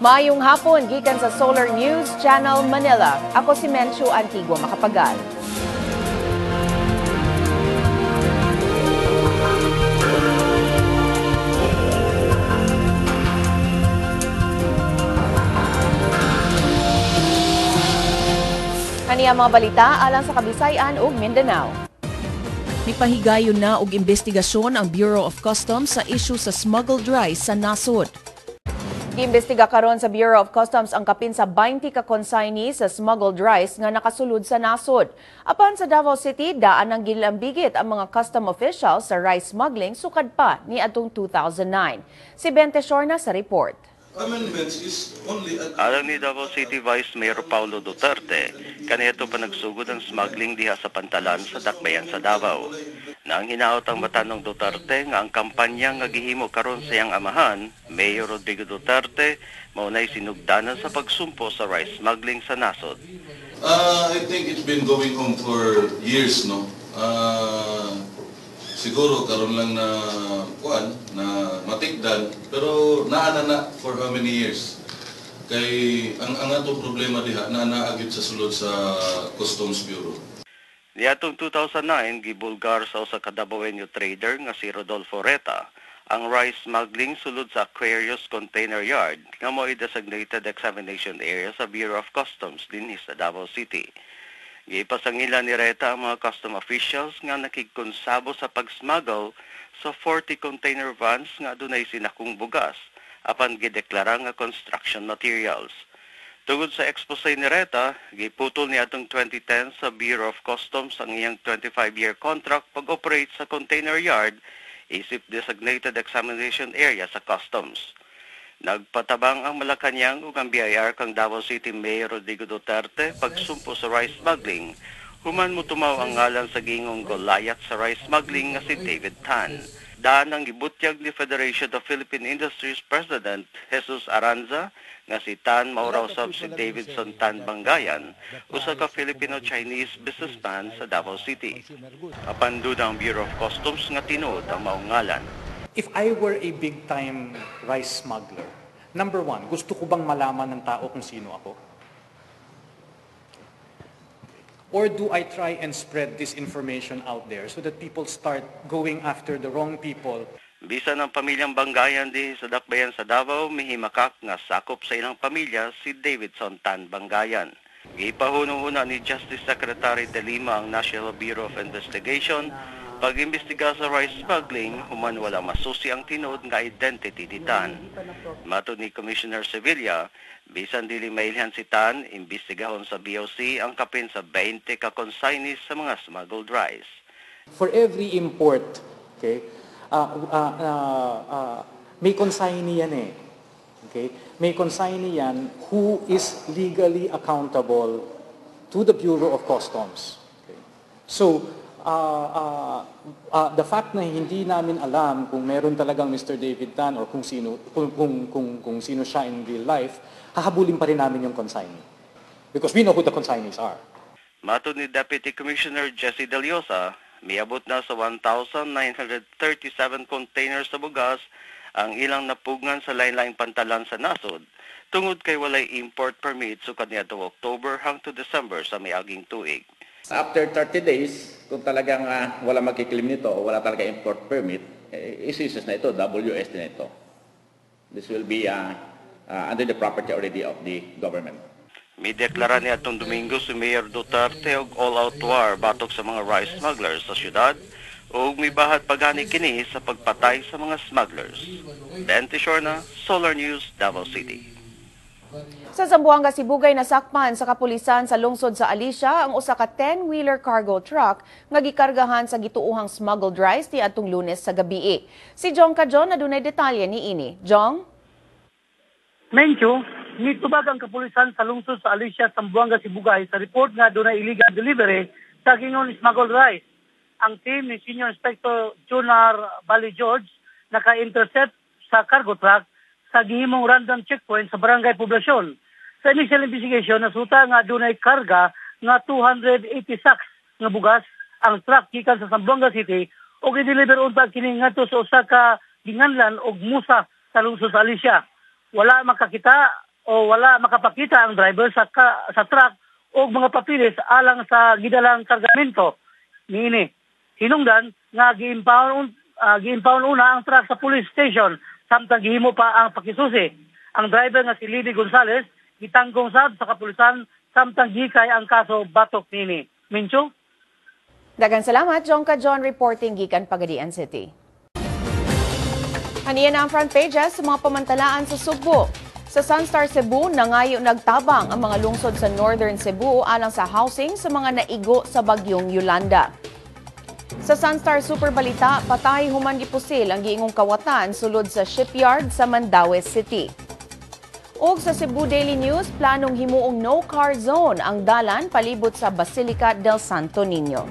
Maayong hapon, gikan sa Solar News Channel Manila. Ako si Menchu Antigua Makapagal. Kaniya mga balita alang sa Kabisayan ug Mindanao. Mipahigayon na og investigasyon ang Bureau of Customs sa issue sa smuggled rice sa nasod. Giimbestiga karon sa Bureau of Customs ang kapin sa 20 ka consignee sa smuggled rice nga nakasulod sa nasod. Apan sa Davao City, daan ang gilambigit ang mga custom officials sa rice smuggling sukad pa ni atong 2009. Si Bente Shorna sa report. Alang ni Davao City Vice Mayor Paulo Duterte, kanito pa nagsugod ang smuggling diha sa pantalan sa dakbayan sa Davao. Nang hinaot ang mata ng Duterte nga ang kampanya nga gihimo karon sa iyang amahan, Mayor Rodrigo Duterte, maunay sinugdanan sa pagsumpo sa rice smuggling sa nasod. I think it's been going on for years, no? Siguro karon lang na matikdan, pero naana for how many years? Kay ang atong problema diha naagid sa sulod sa Customs Bureau. Niadtong 2009, gibulgar sa usa ka Davaoenyo trader nga si Rodolfo Reta ang rice smuggling sulod sa Aquarius Container Yard nga mo'y designated examination area sa Bureau of Customs dinhi sa Davao City. Gipasangilan ni Reta ang mga custom officials nga nakigkonsabo sa pag-smuggle sa 40 container vans nga adunay sinakong bugas apan gideklara nga construction materials. Tungod sa expose ni Reta, giputol niya atong 2010 sa Bureau of Customs ang iyang 25-year contract pag-operate sa container yard isip designated examination area sa customs. Nagpatabang ang Malacanang ug ang BIR kang Davao City Mayor Rodrigo Duterte pagsumpo sa rice smuggling. Human mo tumaw ang ngalan sa gingong Goliath sa rice smuggling nga si David Tan. Daan ang gibutyag ni Federation of Philippine Industries President Jesus Aranza nga si Tan mauraw sab si Davidson Tan Bangayan, usa ka Filipino-Chinese businessman sa Davao City. Apan duda ang Bureau of Customs nga tinuod ang maong ngalan. If I were a big-time rice smuggler, number one, gusto ko bang malaman ng tao kung sino ako? Or do I try and spread this information out there so that people start going after the wrong people? Bisan ang pamilyang Bangayan di sa dakbayan sa Davao, mihimakak nga sakop sa ilang pamilya si Davidson Tan Bangayan. Gipahunong-una ni Justice Secretary De Lima ang National Bureau of Investigation pag-imbestiga sa rice smuggling, human wala masusi ang tinuod nga identity ni Tan. Matod ni Commissioner Sevilla, bisan dili mailhan si Tan, imbestigahon sa BOC ang kapin sa 20 ka consignees sa mga smuggled rice. For every import, okay, may consignee yan eh. Okay? May consignee yan who is legally accountable to the Bureau of Customs. Okay? So, the fact na hindi namin alam kung meron talagang Mr. David Tan or kung sino siya in real life, hahabulin pa rin namin yung consignee. Because we know who the consignees are. Matod ni Deputy Commissioner Jesse Deliosa, miabot na sa 1,937 containers sa bugas ang ilang napugngan sa lain-laing pantalan sa nasod, tungod kay walay import permit sukad niadtong October hangtod December sa miaging tuig. After 30 days, kung talagang wala magkiklaim nito o wala talaga import permit, isisis na ito, WS na ito. This will be under the property already of the government. May deklara niya itong Domingo si Mayor Duterte og all-out war batok sa mga rice smugglers sa syudad ug may bahat pagani kini sa pagpatay sa mga smugglers. Bente Shorna, Solar News, Davao City. Sa Zamboanga, Sibugay nasakpan sa kapulisan sa lungsod sa Alicia ang usa ka 10-wheeler cargo truck nga gikargahan sa gituuhang smuggled rice ti atong Lunes sa gabii. Si Jong Kajon adunay detalye niini. Jong? Mencho, nitubag ang kapulisan sa lungsod sa Alicia, Zamboanga, Sibugay sa report nga dunay illegal delivery sa gingon smuggled rice. Ang team ni Senior Inspector Junar Bali George naka-intercept sa cargo truck sa gihimong random checkpoint sa Barangay Poblasyon. Sa initial investigation, nasuta nga dunay karga nga 280 sacks nga bugas ang truck gikan sa Zamboanga City o gideliver unta kini ngadto sa usa ka ginganlan og musa sa lungsod sa Alicia. wala makakita o wala makapakita ang driver sa truck o mga papilis alang sa gidalang kargamento. Niini, hinungdan nga gi-impound una ang truck sa police station samtang gihimo pa ang pakisusi. Ang driver nga si Libby Gonzales gitanggong sab sa kapulisan samtang gikay ang kaso batok niini. Mincho? Daghang salamat, Jongka John reporting gikan Pagadian City. Haniyan na ang front pages sa mga pamantalaan sa Sugbo. Sa Sunstar Cebu, nangayo nagtabang ang mga lungsod sa Northern Cebu alang sa housing sa mga naigo sa bagyong Yolanda. Sa Sunstar Super Balita, patay human gipusil ang giingong kawatan sulod sa shipyard sa Mandaue City. Ug sa Cebu Daily News, planong himuong no-car zone ang dalan palibot sa Basilica del Santo Niño.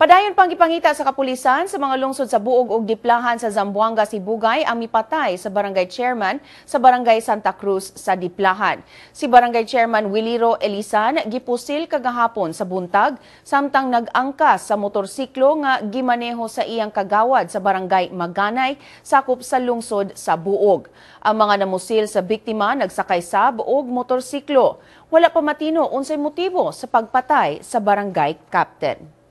Padayon pang gipangita sa kapulisan sa mga lungsod sa Buog ug Diplahan sa Zamboanga, Sibugay ang mipatay sa barangay chairman sa barangay Santa Cruz sa Diplahan. Si barangay chairman Wiliro Elisan gipusil kagahapon sa buntag samtang nag-angkas sa motorsiklo nga gimaneho sa iyang kagawad sa barangay Maganay sakop sa lungsod sa Buog. Ang mga namusil sa biktima nagsakay sab og motorsiklo. Wala pa matino unsay motibo sa pagpatay sa barangay captain.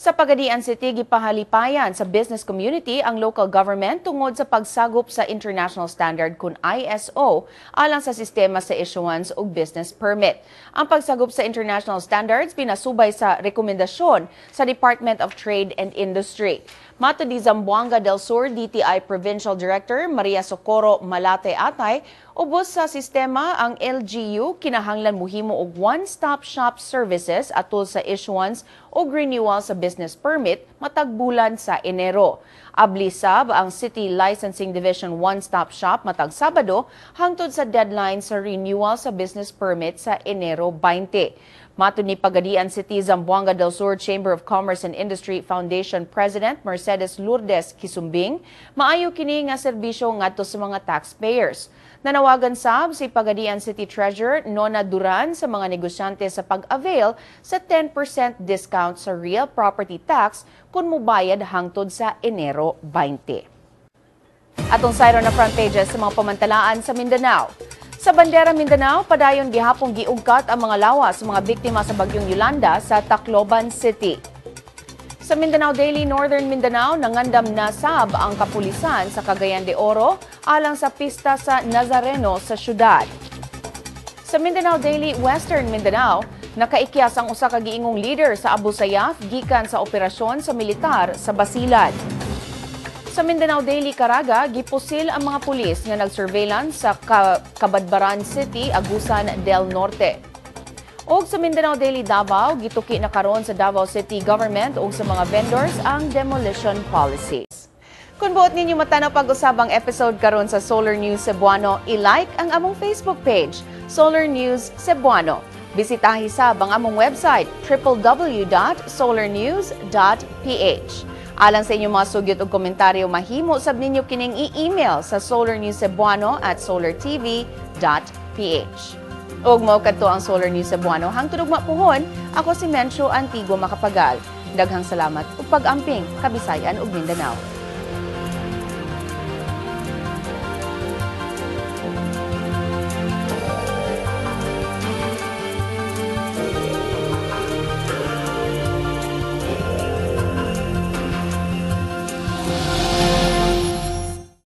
Sa Pagadian City, gipahalipayan sa business community ang local government tungod sa pagsagop sa international standard kun ISO alang sa sistema sa issuance og business permit. Ang pagsagop sa international standards pinasubay sa rekomendasyon sa Department of Trade and Industry. Mato di Zamboanga del Sur DTI Provincial Director Maria Socorro Malate Atay, ubos sa sistema ang LGU kinahanglan muhimo og one-stop shop services atol sa issuance o renewal sa business permit matag bulan sa Enero. Ablisab ang City Licensing Division one-stop shop matag Sabado hangtod sa deadline sa renewal sa business permit sa Enero 20. Matud ni Pagadian City Zamboanga del Sur Chamber of Commerce and Industry Foundation President Mercedes Lourdes Kisumbing, maayo kini nga serbisyo ngadto sa mga taxpayers. Nanawagan sab si Pagadian City Treasurer Nona Duran sa mga negosyante sa pag-avail sa 10% discount sa real property tax kung mubayad hangtod sa Enero 20. Atong sayro na front pages sa mga pamantalaan sa Mindanao. Sa Bandera Mindanao, padayon gihapong giugkat ang mga lawas sa mga biktima sa bagyong Yolanda sa Tacloban City. Sa Mindanao Daily Northern Mindanao, nangandam na sab ang kapulisan sa Cagayan de Oro alang sa pista sa Nazareno sa syudad. Sa Mindanao Daily Western Mindanao, nakaikyas ang usa ka giingong leader sa Abu Sayyaf gikan sa operasyon sa militar sa Basilan. Sa Mindanao Daily Caraga, gipusil ang mga pulis nga nag-surveillance sa Cabadbaran City, Agusan del Norte. Og sa Mindanao Daily Davao, gituki na karon sa Davao City Government og sa mga vendors ang demolition policies. Kung buot ninyo matanaw pag-usabang episode karon sa Solar News Cebuano, i-like ang among Facebook page, Solar News Cebuano. Bisitahi sab ang among website, www.solarnews.ph. Alang sa inyong mga sugyot o komentaryo, mahimo sab ninyo kining i-email sa solarnewscebuano@solartv.ph. Og mao kadto ang Solar News Cebuano. Hangtod ug mapuhon, ako si Mencho Antigua Macapagal. Daghang salamat ug pag-amping Kabisayan ug Mindanao.